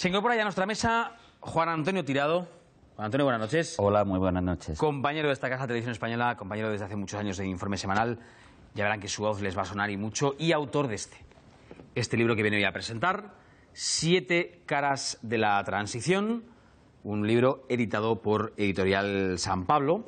Se incorpora ya a nuestra mesa Juan Antonio Tirado. Juan Antonio, buenas noches. Hola, muy buenas noches. Compañero de esta casa Televisión Española, compañero desde hace muchos años de Informe Semanal. Ya verán que su voz les va a sonar y mucho. Y autor de este libro que viene hoy a presentar, 7 caras de la transición. Un libro editado por Editorial San Pablo.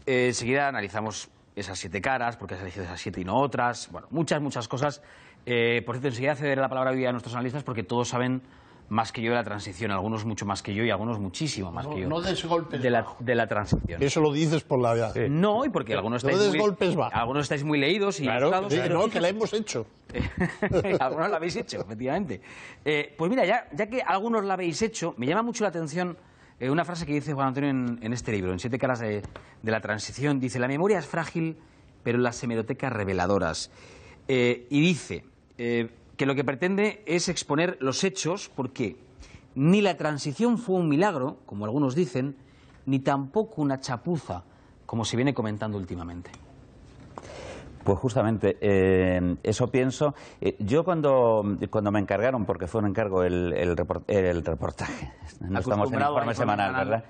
Enseguida analizamos esas 7 caras, porque has elegido esas 7 y no otras. Bueno, muchas cosas. Por cierto, enseguida cederé la palabra hoy a nuestros analistas porque todos saben más que yo de la transición, algunos mucho más que yo y algunos muchísimo más que yo. No des golpes de la transición. Eso lo dices por la edad. No, y porque algunos estáis muy leídos y claro, ilustrados, no, que la hemos hecho. algunos la habéis hecho, efectivamente. Pues mira, ya que algunos la habéis hecho, me llama mucho la atención una frase que dice Juan Antonio en este libro, en 7 caras de la transición. Dice: la memoria es frágil, pero las hemerotecas reveladoras. Y dice que lo que pretende es exponer los hechos, porque ni la transición fue un milagro, como algunos dicen, ni tampoco una chapuza, como se viene comentando últimamente. Pues justamente, eso pienso. Yo cuando me encargaron, porque fue un encargo el reportaje, no estamos en Informe Semanal, ¿verdad?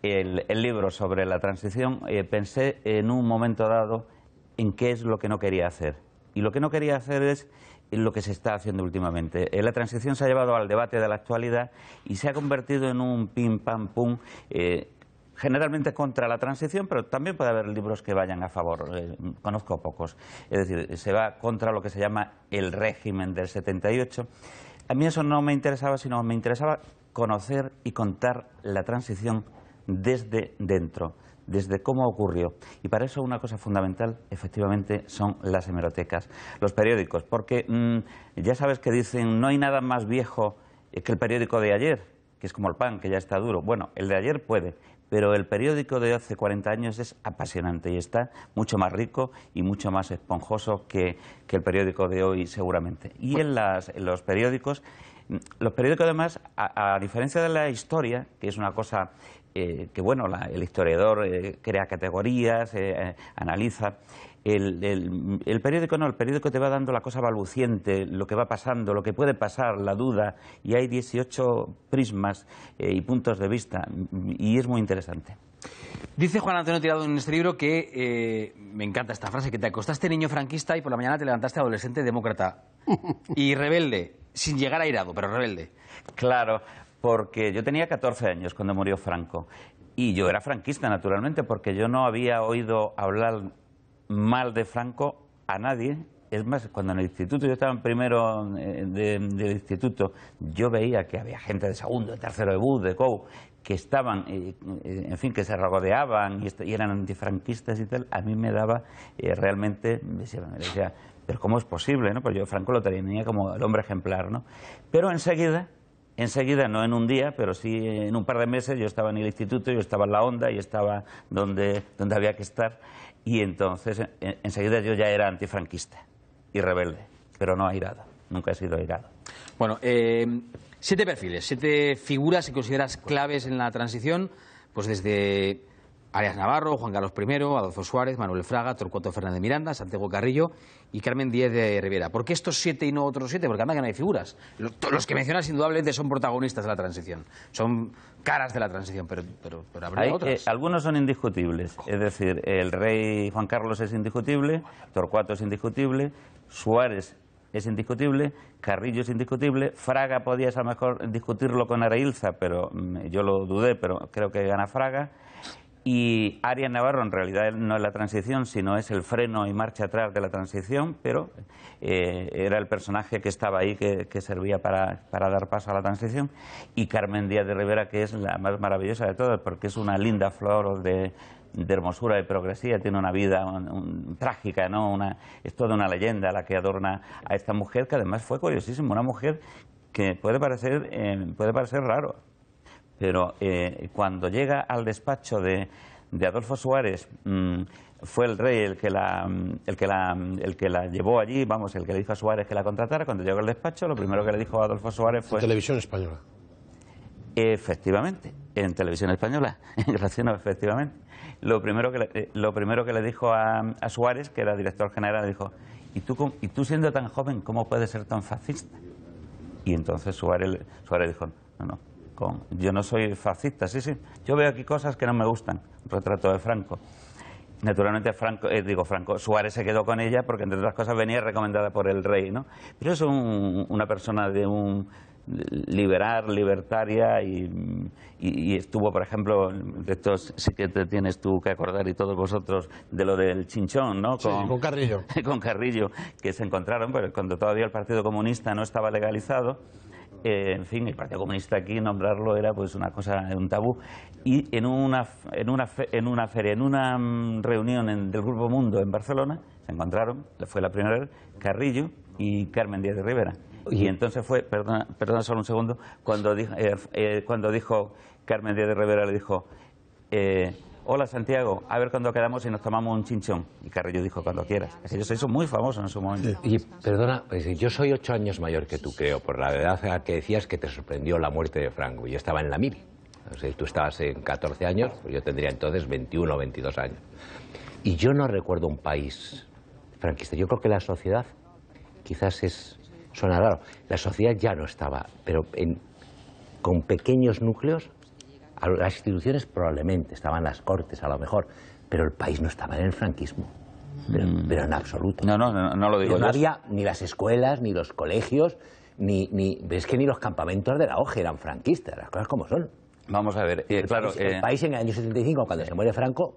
El libro sobre la transición, pensé en un momento dado en qué es lo que no quería hacer. Y lo que no quería hacer es lo que se está haciendo últimamente. La transición se ha llevado al debate de la actualidad y se ha convertido en un pim pam pum, generalmente contra la transición, pero también puede haber libros que vayan a favor. Conozco pocos. Es decir, se va contra lo que se llama el régimen del 78. A mí eso no me interesaba, sino me interesaba conocer y contar la transición desde dentro, desde cómo ocurrió. Y para eso una cosa fundamental, efectivamente, son las hemerotecas, los periódicos, porque ya sabes que dicen no hay nada más viejo que el periódico de ayer, que es como el pan, que ya está duro. Bueno, el de ayer puede, pero el periódico de hace 40 años es apasionante y está mucho más rico y mucho más esponjoso que el periódico de hoy, seguramente. Y en los periódicos además, a diferencia de la historia, que es una cosa que bueno, el historiador crea categorías, analiza. El periódico no, el periódico te va dando la cosa balbuciente, lo que va pasando, lo que puede pasar, la duda, y hay 18 prismas y puntos de vista, y es muy interesante. Dice Juan Antonio Tirado en este libro que, me encanta esta frase, que te acostaste niño franquista y por la mañana te levantaste adolescente demócrata y rebelde, sin llegar a airado, pero rebelde. Claro, porque yo tenía 14 años cuando murió Franco y yo era franquista, naturalmente, porque yo no había oído hablar mal de Franco a nadie. Es más, cuando en el instituto, yo estaba en primero de instituto, yo veía que había gente de segundo, de tercero de BUD, de COU, que estaban, en fin, que se regodeaban y eran antifranquistas y tal. A mí me daba realmente, me decía, pero ¿cómo es posible, no? Pues yo Franco lo tenía como el hombre ejemplar, ¿no? Pero enseguida, no en un día, pero sí en un par de meses, yo estaba en el instituto, yo estaba en la onda y estaba donde había que estar, y entonces enseguida yo ya era antifranquista y rebelde, pero no airado, nunca he sido airado. Bueno, 7 perfiles, 7 figuras que consideras claves en la transición, pues desde Arias Navarro, Juan Carlos I, Adolfo Suárez, Manuel Fraga, Torcuato Fernández Miranda, Santiago Carrillo y Carmen Díez de Rivera. ¿Por qué estos 7 y no otros 7? Porque anda que no hay figuras. Los que mencionas indudablemente son protagonistas de la transición, son caras de la transición, pero habría otras. Algunos son indiscutibles, es decir, el rey Juan Carlos es indiscutible, Torcuato es indiscutible, Suárez es indiscutible, Carrillo es indiscutible, Fraga podías a lo mejor discutirlo con Arailza, pero yo lo dudé, pero creo que gana Fraga. Y Arias Navarro en realidad no es la transición, sino es el freno y marcha atrás de la transición, pero era el personaje que estaba ahí, que servía para dar paso a la transición. Y Carmen Díez de Rivera, que es la más maravillosa de todas, porque es una linda flor de hermosura y progresía, tiene una vida trágica, ¿no? Es toda una leyenda la que adorna a esta mujer, que además fue curiosísima, una mujer que puede parecer raro. Pero cuando llega al despacho de Adolfo Suárez, fue el rey el que la llevó allí, vamos, el que le dijo a Suárez que la contratara. Cuando llegó al despacho, lo primero que le dijo a Adolfo Suárez fue... Televisión Española. Efectivamente, en Televisión Española, efectivamente. Lo primero que le dijo a Suárez, que era director general, le dijo: ¿y tú siendo tan joven, cómo puedes ser tan fascista? Y entonces Suárez dijo: no. Yo no soy fascista, sí. Yo veo aquí cosas que no me gustan. Un retrato de Franco. Naturalmente Suárez se quedó con ella porque, entre otras cosas, venía recomendada por el rey, ¿no? Pero es una persona de un liberal, libertaria y estuvo, por ejemplo, de estos sí que te tienes tú que acordar y todos vosotros de lo del Chinchón, ¿no? Con Carrillo. Con Carrillo, que se encontraron, pero cuando todavía el Partido Comunista no estaba legalizado. En fin, el Partido Comunista aquí nombrarlo era pues una cosa, un tabú. Y en una reunión del Grupo Mundo en Barcelona se encontraron, fue la primera vez, Carrillo y Carmen Díaz de Rivera. Y entonces fue, perdona solo un segundo, cuando dijo Carmen Díaz de Rivera, le dijo, hola Santiago, a ver cuándo quedamos y nos tomamos un chinchón. Y Carrillo dijo, cuando quieras. Aquello se hizo muy famoso en su momento. Y perdona, yo soy 8 años mayor que tú, creo, por la edad a que decías que te sorprendió la muerte de Franco. Yo estaba en la mili. O sea, tú estabas en 14 años, pues yo tendría entonces 21 o 22 años. Y yo no recuerdo un país franquista. Yo creo que la sociedad, quizás suena raro, la sociedad ya no estaba, pero con pequeños núcleos. Las instituciones probablemente, estaban las cortes a lo mejor, pero el país no estaba en el franquismo, pero en absoluto. No lo digo yo. No había ni las escuelas, ni los colegios, es que ni los campamentos de la OGE eran franquistas, las cosas como son. Vamos a ver, claro... El país en el año 75, cuando se muere Franco,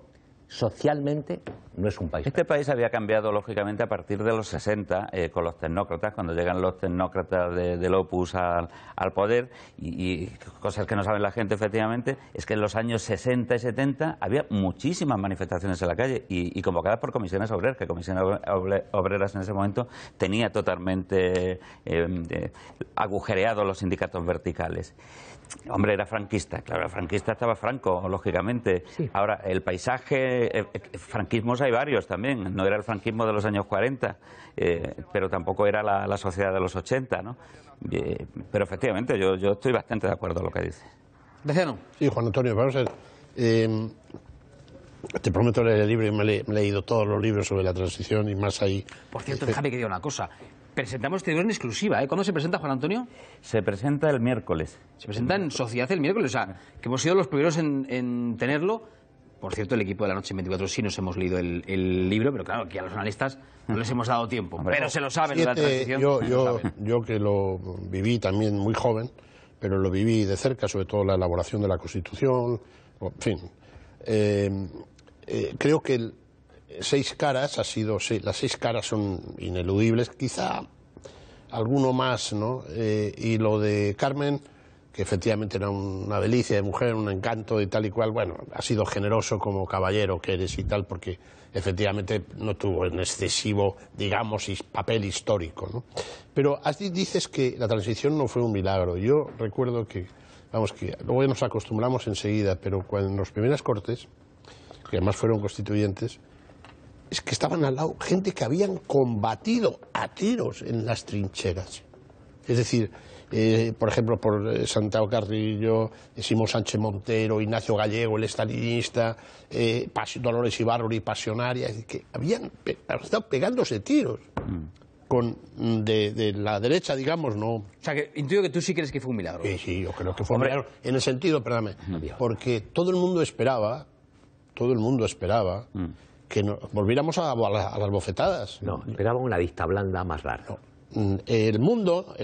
socialmente no es un país. Este país había cambiado, lógicamente, a partir de los 60, con los tecnócratas, cuando llegan los tecnócratas del Opus al poder, y cosas que no sabe la gente, efectivamente, es que en los años 60 y 70 había muchísimas manifestaciones en la calle, y convocadas por comisiones obreras, que comisiones obreras en ese momento tenía totalmente agujereados los sindicatos verticales. Hombre, era franquista, claro, franquista estaba Franco, lógicamente. Sí. Ahora, el paisaje, franquismos hay varios también, no era el franquismo de los años 40, pero tampoco era la sociedad de los 80, ¿no? Pero efectivamente, yo estoy bastante de acuerdo con lo que dice. Graciano. Sí, Juan Antonio, vamos a ver. Te prometo leer el libro y me he leído todos los libros sobre la transición y más ahí. Por cierto, déjame que diga una cosa. Presentamos este libro en exclusiva, ¿eh? ¿Cuándo se presenta, Juan Antonio? Se presenta el miércoles. Se presenta en Sociedad el miércoles, o sea, que hemos sido los primeros en tenerlo. Por cierto, el equipo de La Noche en 24 sí nos hemos leído el libro, pero claro, aquí a los analistas no les hemos dado tiempo. Hombre, pero se lo saben de la transición. Yo que lo viví también muy joven, pero lo viví de cerca, sobre todo la elaboración de la Constitución, en fin. Creo que Seis Caras las 6 caras son ineludibles, quizá alguno más, ¿no? Y lo de Carmen, que efectivamente era una delicia de mujer, un encanto y tal y cual, bueno, ha sido generoso como caballero que eres y tal, porque efectivamente no tuvo un excesivo, digamos, papel histórico, ¿no? Pero dices que la transición no fue un milagro. Yo recuerdo que luego nos acostumbramos enseguida, pero cuando en las primeras Cortes, que además fueron constituyentes, es que estaban al lado gente que habían combatido a tiros en las trincheras. Es decir, por ejemplo, por Santiago Carrillo, Simón Sánchez Montero, Ignacio Gallego, el estalinista, Dolores Ibárruri, Pasionaria, que habían estado pegándose tiros. De la derecha, digamos, no. O sea, que intuyo que tú sí crees que fue un milagro. Sí, yo creo que fue un milagro. En el sentido, perdóname, porque todo el mundo esperaba que volviéramos a las bofetadas. No, esperaba una vista blanda más larga. No. El mundo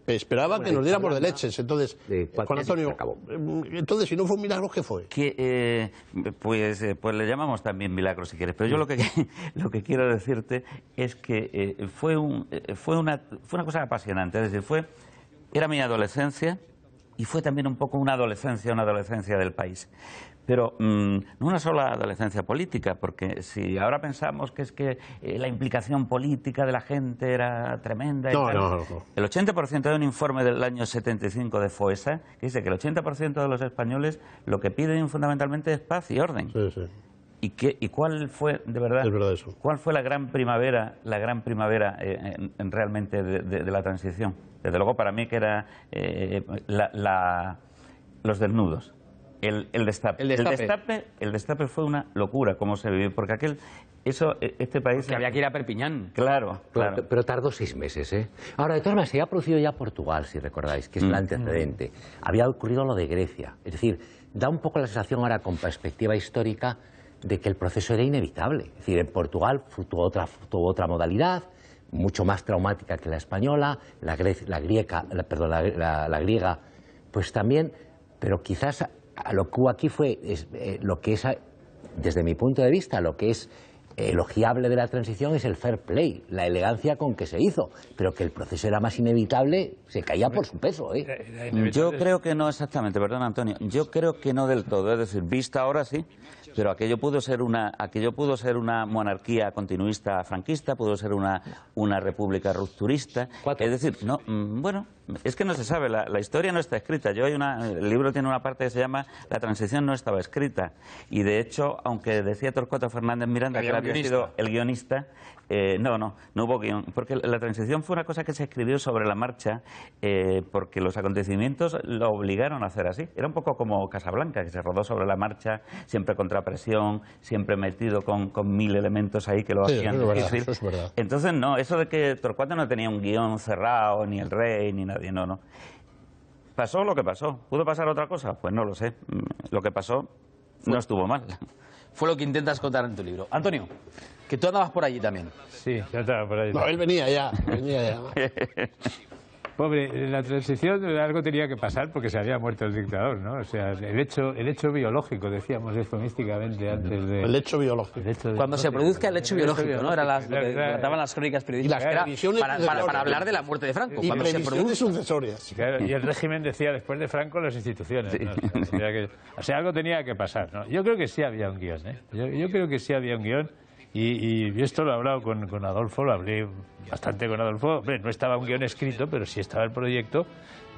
esperaba que nos diéramos de leches. Entonces, Juan Antonio, entonces, si no fue un milagro, ¿qué fue? Pues le llamamos también milagro si quieres. Pero yo lo que quiero decirte es que fue una cosa apasionante. Es decir, era mi adolescencia y fue también un poco una adolescencia del país. Pero no una sola adolescencia política, porque si ahora pensamos que es que la implicación política de la gente era tremenda... No. El 80% de un informe del año 75 de FOESA que dice que el 80% de los españoles lo que piden fundamentalmente es paz y orden. Sí. ¿Y cuál fue, de verdad, es verdad eso. Cuál fue la gran primavera realmente de la transición? Desde luego para mí que era los desnudos. El destape fue una locura cómo se vivió, porque este país... Que había que ir a Perpiñán. Claro. Pero tardó 6 meses, ¿eh? Ahora, de todas maneras, se había producido ya Portugal, si recordáis, que es el antecedente. Había ocurrido lo de Grecia. Es decir, da un poco la sensación ahora, con perspectiva histórica, de que el proceso era inevitable. Es decir, en Portugal tuvo otra modalidad, mucho más traumática que la española, la griega, pues también, pero quizás lo que hubo aquí fue lo que es, desde mi punto de vista, lo que es elogiable de la transición es el fair play, la elegancia con que se hizo, pero que el proceso era más inevitable, se caía por su peso, ¿eh? Yo creo que no exactamente, perdón, Antonio, yo creo que no del todo, es decir, vista ahora sí, pero aquello pudo ser una monarquía continuista franquista, pudo ser una república rupturista, es decir, no, bueno, es que no se sabe, la historia no está escrita. El libro tiene una parte que se llama La transición no estaba escrita, y de hecho, aunque decía Torcuato Fernández Miranda que había sido el guionista, no hubo guión, porque la transición fue una cosa que se escribió sobre la marcha, porque los acontecimientos lo obligaron a hacer así. Era un poco como Casablanca, que se rodó sobre la marcha, siempre contra presión, siempre metido con 1000 elementos ahí que lo hacían difícil. Eso es verdad. Entonces, no, eso de que Torcuato no tenía un guión cerrado, ni el rey, ni nadie, no. Pasó lo que pasó. ¿Pudo pasar otra cosa? Pues no lo sé. Lo que pasó no estuvo mal. Fue lo que intentas contar en tu libro. Antonio, que tú andabas por allí también. Sí, yo estaba por allí. No, él venía ya. Pobre, en la transición algo tenía que pasar porque se había muerto el dictador, ¿no? O sea, el hecho biológico, decíamos eufemísticamente antes de... El hecho biológico. Cuando se produzca el hecho biológico, ¿no? Era lo que trataban las crónicas periodísticas. Para hablar de la muerte de Franco. Y previsiones sucesorias. Claro, y el régimen decía, después de Franco, las instituciones, ¿no? O sea, algo tenía que pasar, ¿no? Yo creo que sí había un guión, ¿eh? Yo creo que sí había un guión. Y esto lo he hablado con Adolfo, lo hablé bastante con Adolfo. Hombre, no estaba un guión escrito, pero sí estaba el proyecto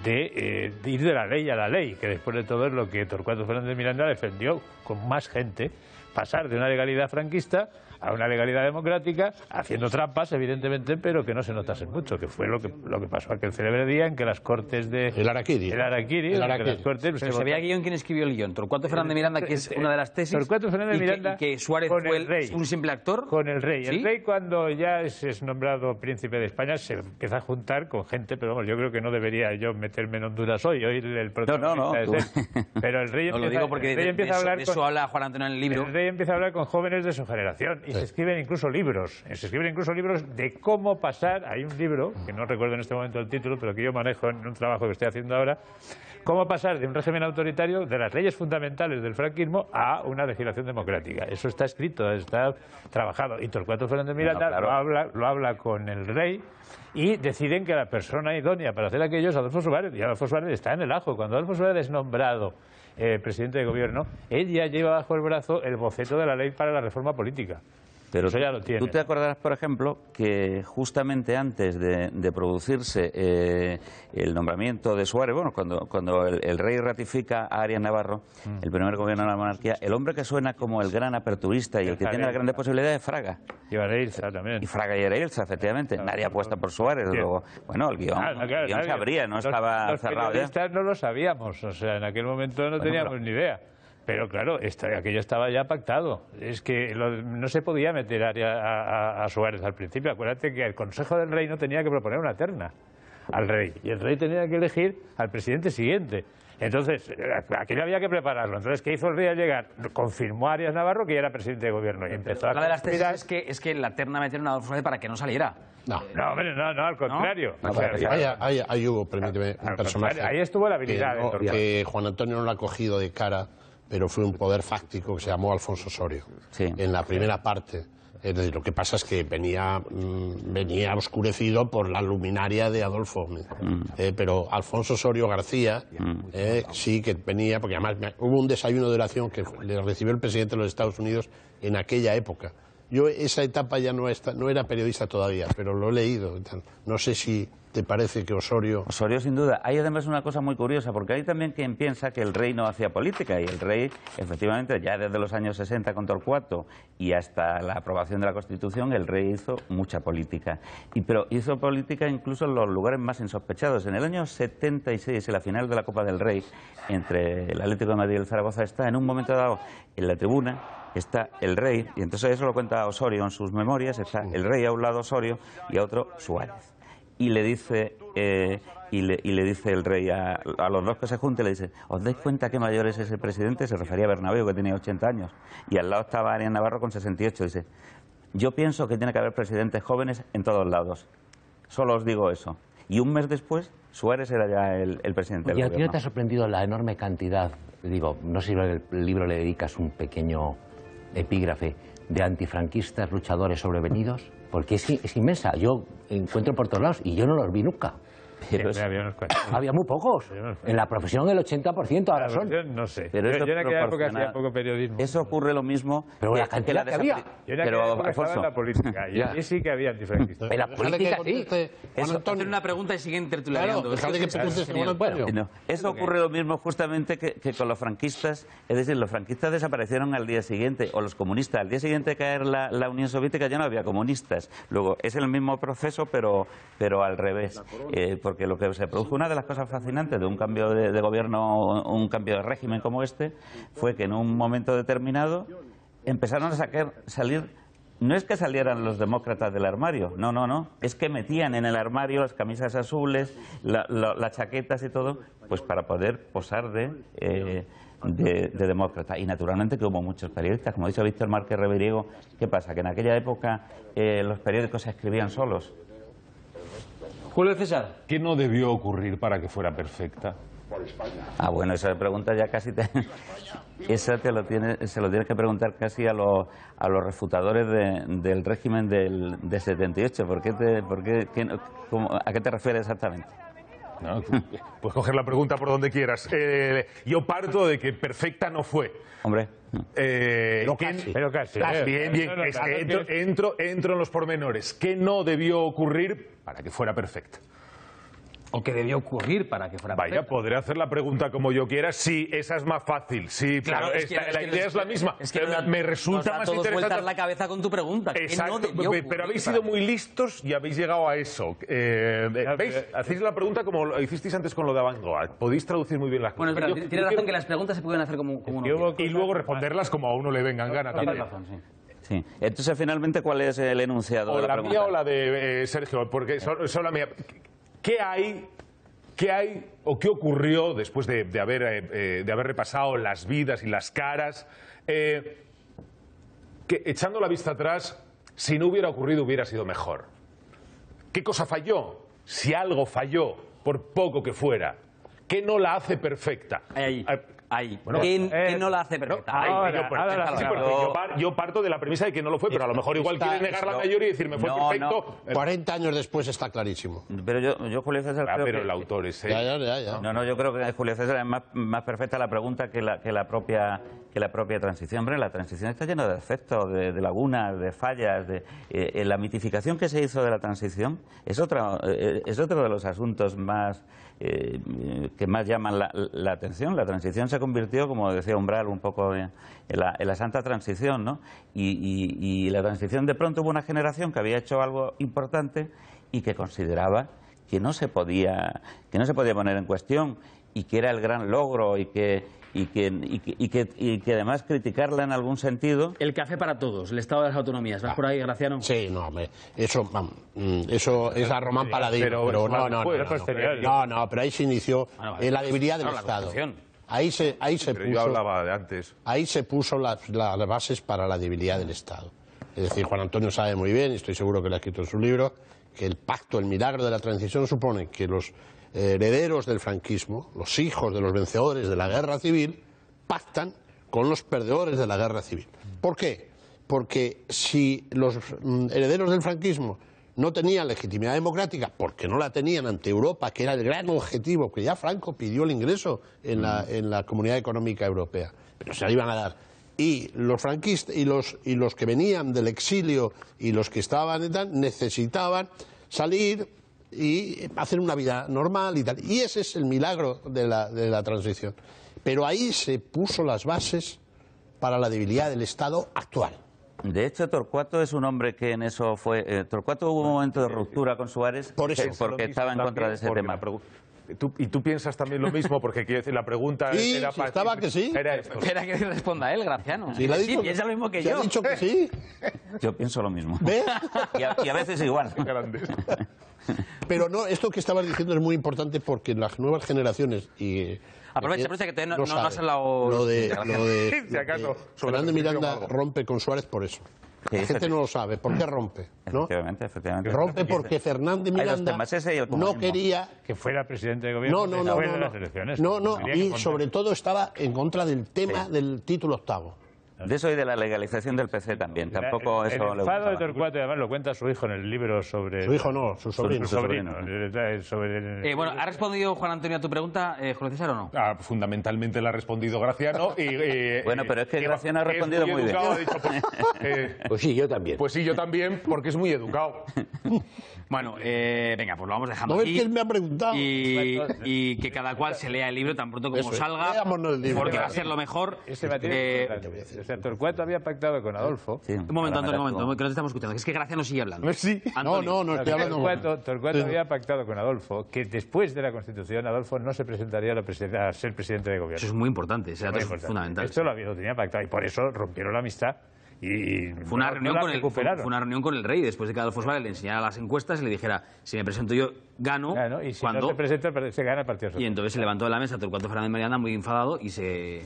de ir de la ley a la ley, que después de todo es lo que Torcuato Fernández Miranda defendió con más gente, pasar de una legalidad franquista a una legalidad democrática, haciendo trampas, evidentemente, pero que no se notasen mucho, que fue lo que pasó aquel célebre día en que las Cortes de... El Araquiri. Las Cortes... Pero se había guión, ¿quién escribió el guión? Torcuato Fernández Miranda, que es una de las tesis. Torcuato Fernández Miranda... Y que Suárez fue un simple actor. Con el rey. ¿Sí? El rey, cuando ya es nombrado príncipe de España, se empieza a juntar con gente, pero vamos, yo creo que no debería yo meterme en Honduras hoy el protagonista es él. Pero el rey lo digo porque empieza a hablar de eso habla Juan Antonio en el libro. El rey empieza a hablar con jóvenes de su generación y se escriben incluso libros. Se escriben incluso libros de cómo pasar. Hay un libro, que no recuerdo en este momento el título, pero que yo manejo en un trabajo que estoy haciendo ahora, cómo pasar de un régimen autoritario, de las leyes fundamentales del franquismo, a una legislación democrática. Eso está escrito, está trabajado. Y Torcuato Fernández Miranda lo habla con el rey y deciden que la persona idónea para hacer aquello es Adolfo Suárez. Y Adolfo Suárez está en el ajo. Cuando Adolfo Suárez es nombrado presidente de gobierno, él ya lleva bajo el brazo el boceto de la ley para la reforma política. Pero eso ya lo tiene. Tú te acordarás, por ejemplo, que justamente antes de producirse el nombramiento de Suárez, bueno, cuando el rey ratifica a Arias Navarro, el primer gobierno de la monarquía, el hombre que suena como el gran aperturista y el que tiene las grandes posibilidades es Fraga. Y Areilza también. Y Fraga y Areilza, efectivamente. Nadie apuesta por Suárez. Luego, bueno, el guión se abría, no estaba cerrado ya. Los periodistas no lo sabíamos, o sea, en aquel momento no teníamos ni idea. Pero claro, aquello estaba ya pactado. Es que no se podía meter a Suárez al principio. Acuérdate que el Consejo del Rey no tenía que proponer una terna al rey. Y el rey tenía que elegir al presidente siguiente. Entonces, aquello había que prepararlo. Entonces, ¿qué hizo el rey al llegar? Confirmó a Arias Navarro que ya era presidente de gobierno. Y empezó Una de las tesis es que la terna metieron a Adolfo Suárez para que no saliera. No, al contrario. ¿No? Ahí hubo, permíteme, un personaje. Ahí estuvo la habilidad. Que Juan Antonio no lo ha cogido de cara, pero fue un poder fáctico que se llamó Alfonso Osorio. Sí. En la primera parte. Es decir, lo que pasa es que venía oscurecido por la luminaria de Adolfo. Pero Alfonso Osorio García sí que venía, porque además hubo un desayuno de oración que le recibió el presidente de los Estados Unidos en aquella época. Yo esa etapa ya no era periodista todavía, pero lo he leído. No sé si te parece que Osorio... Osorio, sin duda. Hay además una cosa muy curiosa, porque hay también quien piensa que el rey no hacía política, y el rey, efectivamente, ya desde los años 60 con Torcuato y hasta la aprobación de la Constitución, el rey hizo mucha política. Pero hizo política incluso en los lugares más insospechados. En el año 76, en la final de la Copa del Rey, entre el Atlético de Madrid y el Zaragoza, está en un momento dado en la tribuna, está el rey, y entonces eso lo cuenta Osorio en sus memorias, está el rey a un lado Osorio y a otro Suárez. Y le dice el rey a los dos que se junten, le dice: ¿os dais cuenta qué mayor es ese presidente? Se refería a Bernabéu, que tenía 80 años. Y al lado estaba Arias Navarro con 68. Dice: yo pienso que tiene que haber presidentes jóvenes en todos lados. Solo os digo eso. Y un mes después, Suárez era ya el presidente del gobierno. ¿Y a ti no te ha sorprendido la enorme cantidad, digo, no sé si en el libro le dedicas un pequeño epígrafe, de antifranquistas luchadores sobrevenidos? Porque es inmensa. Yo encuentro por todos lados y yo no los vi nunca. Pero había muy pocos. En la profesión el 80% ahora son. No sé. Pero yo en aquella época hacía poco periodismo. Eso ocurre lo mismo. Pero la cantidad que había. Yo en aquella época estaba en la política. Y allí sí que había antifranquistas. En la política sí. Hacer una pregunta y siguen tertuliando. Eso ocurre lo mismo justamente que con los franquistas. Es decir, los franquistas desaparecieron al día siguiente, o los comunistas. Al día siguiente de caer la Unión Soviética ya no había comunistas. Luego, es el mismo proceso, pero al revés. Porque lo que se produjo, una de las cosas fascinantes de un cambio de gobierno, un cambio de régimen como este, fue que en un momento determinado empezaron a salir, no es que salieran los demócratas del armario, no, es que metían en el armario las camisas azules, las chaquetas y todo, pues para poder posar de demócrata. Y naturalmente que hubo muchos periodistas, como ha dicho Víctor Márquez Reviriego. ¿Qué pasa? Que en aquella época los periódicos se escribían solos. Julio César. ¿Qué no debió ocurrir para que fuera perfecta? Ah, bueno, esa pregunta ya casi esa se lo tienes que preguntar casi a los refutadores del régimen de 78. ¿A qué te refieres exactamente? No, puedes coger la pregunta por donde quieras. Yo parto de que perfecta no fue. Hombre. Pero casi. Bien. Entro en los pormenores. ¿Qué no debió ocurrir para que fuera perfecta? ¿O qué debió ocurrir para que fuera perfecta? Vaya, podré hacer la pregunta como yo quiera. Sí, esa es más fácil. Sí, claro, pero la idea es la misma. Me resulta más interesante. Vueltas la cabeza con tu pregunta. Exacto, pero habéis sido muy listos y habéis llegado a eso. ¿Veis? Hacéis la pregunta como lo hicisteis antes con lo de Avant-Garde. Podéis traducir muy bien las cosas. Bueno, pero tienes razón que las preguntas se pueden hacer como uno. Y luego responderlas como a uno le vengan gana también. Tienes razón, sí. Entonces, finalmente, ¿cuál es el enunciado o de la pregunta? Mía o la de Sergio, porque son la mía. ¿Qué hay o qué ocurrió después de haber repasado las vidas y las caras? Que echando la vista atrás, si no hubiera ocurrido, hubiera sido mejor. ¿Qué cosa falló? Si algo falló, por poco que fuera, ¿qué no la hace perfecta? Ahí. Bueno, ¿Qué no la hace perfecta? Yo parto de la premisa de que no lo fue, pero a lo mejor igual quiere negar la mayoría y decir me fue perfecto. 40 años después está clarísimo. Pero yo Julio César, creo pero que... el autor es él. Ya. No, yo creo que Julio César es más perfecta la pregunta que la propia transición. Hombre, la transición está llena de defectos, de lagunas, de fallas. La mitificación que se hizo de la transición es otro de los asuntos que más llaman la atención. La transición se convirtió, como decía Umbral, un poco en la santa transición, ¿no? Y la transición, de pronto hubo una generación que había hecho algo importante y que consideraba que no se podía poner en cuestión, y que era el gran logro, y que además criticarla en algún sentido. El café para todos, el Estado de las Autonomías. ¿Vas por ahí, Graciano? Sí, no, hombre, eso es a Román Paladino, pero no, pero ahí se inició la debilidad del Estado. Ahí se puso, yo hablaba de antes. Ahí se puso las bases para la debilidad del Estado. Es decir, Juan Antonio sabe muy bien, y estoy seguro que lo ha escrito en su libro, que el pacto, el milagro de la transición supone que los herederos del franquismo, los hijos de los vencedores de la guerra civil, pactan con los perdedores de la guerra civil. ¿Por qué? Porque si los herederos del franquismo no tenían legitimidad democrática, porque no la tenían ante Europa, que era el gran objetivo, que ya Franco pidió el ingreso en la Comunidad Económica Europea, pero se la iban a dar. Y los franquistas y los que venían del exilio y los que estaban y tal, necesitaban salir y hacen una vida normal y tal. Y ese es el milagro de la transición. Pero ahí se puso las bases para la debilidad del Estado actual. De hecho, Torcuato es un hombre que en eso fue... Torcuato hubo un momento de ruptura con Suárez porque estaba en contra de ese tema. ¿Y tú piensas también lo mismo? Porque quiero decir, la pregunta sí, era si para... estaba que sí. Era esto. Espera que responda él, Graciano. Sí, Sí, piensa lo mismo que yo. Ha dicho que sí. Yo pienso lo mismo. ¿Ves? Y a veces igual. Grandes. Pero no, esto que estabas diciendo es muy importante porque las nuevas generaciones y... Aprovecha que todavía no has sabe. hablado... Lo de Si acaso, sobre Fernández la Miranda algo. rompe con Suárez por eso. Sí, La gente no lo sabe. ¿Por qué rompe? ¿No? Efectivamente. Rompe porque Fernández Hay dos Miranda temas, ese y el no comunismo. quería... Que fuera presidente de gobierno después de las elecciones. No, Quería que y contar- sobre todo estaba en contra del tema del título octavo. De eso y de la legalización del PC también. Tampoco el eso le enfado de gustaba. Torcuato, además lo cuenta su hijo en el libro sobre... Su hijo no, su sobrino. Su sobrino. Sobre Bueno, ¿ha respondido Juan Antonio a tu pregunta, Julio César, o no? Fundamentalmente le ha respondido Graciano. Bueno, pero es que Graciano ha respondido muy bien. Ha dicho, Pues sí, yo también. pues sí, yo también, porque es muy educado. Bueno, venga, pues lo vamos dejando ¿No ves aquí. que él me ha preguntado? Y que cada cual se lea el libro tan pronto como Eso es, salga, leámonos el libro. porque va a ser lo mejor. Ese material. O sea, Torcuato había pactado con Adolfo. Sí, Un momento, Antonio, un ahora momento, que no te estamos escuchando. Es que Graciano sigue hablando. Sí. Antonio. No, estoy hablando con... Torcuato había pactado con Adolfo que después de la Constitución Adolfo no se presentaría a ser presidente de gobierno. Eso es muy importante, ese dato Muy es importante. fundamental. Esto lo tenía pactado y por eso rompieron la amistad y Fue una, no reunión la con recuperaron. fue una reunión con el rey, después de que Adolfo Suárez le enseñara las encuestas y le dijera, si me presento yo, gano. Claro, y si cuando... no se presenta, se gana el Partido Y Socialista. entonces se levantó de la mesa Torcuato Fernández Miranda muy enfadado y se...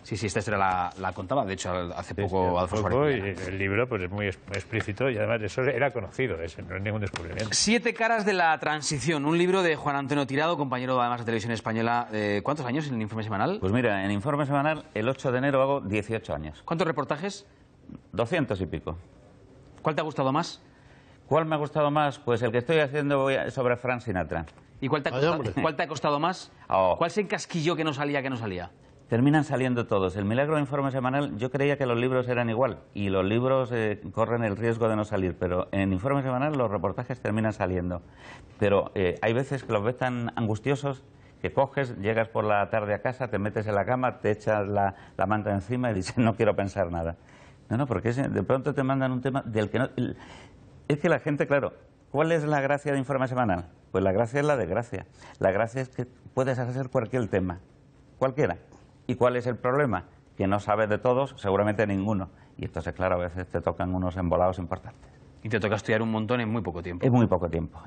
Sí, esta historia la contaba, de hecho, hace poco Adolfo Suárez. Y el libro pues, es muy explícito y además eso era conocido, no es ningún descubrimiento. 7 caras de la transición, un libro de Juan Antonio Tirado, compañero además de Televisión Española. ¿Cuántos años en el informe semanal? Pues mira, en Informe Semanal, el 8 de enero hago 18 años. ¿Cuántos reportajes? 200 y pico. ¿Cuál te ha gustado más? ¿Cuál me ha gustado más? Pues el que estoy haciendo sobre Frank Sinatra. ¿Y cuál te ha, Ay, hombre. cuál te ha costado más? Oh. ¿Cuál se encasquilló que no salía, que no salía? Terminan saliendo todos. El milagro de Informe Semanal, yo creía que los libros eran igual y los libros corren el riesgo de no salir, pero en Informe Semanal los reportajes terminan saliendo. Pero hay veces que los ves tan angustiosos que coges, llegas por la tarde a casa, te metes en la cama, te echas la manta encima y dices, no quiero pensar nada. No, porque de pronto te mandan un tema del que no... Es que la gente, claro, ¿cuál es la gracia de Informe Semanal? Pues la gracia es la desgracia. La gracia es que puedes hacer cualquier tema, cualquiera. ¿Y cuál es el problema? Que no sabes de todos, seguramente ninguno. Y entonces, claro, a veces te tocan unos embolados importantes. Y te toca estudiar un montón en muy poco tiempo. Es muy poco tiempo.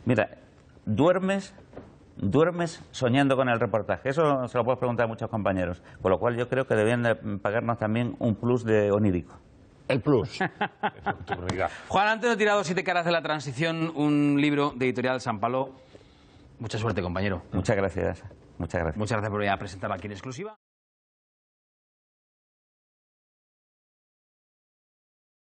Mira, duermes soñando con el reportaje. Eso se lo puedes preguntar a muchos compañeros. Con lo cual yo creo que debían de pagarnos también un plus de onírico. El plus. Juan Antonio Tirado, 7 caras de la transición, un libro de Editorial San Palo. Mucha suerte, compañero. Muchas gracias. Muchas gracias. Muchas gracias por venir a presentarlo aquí en exclusiva.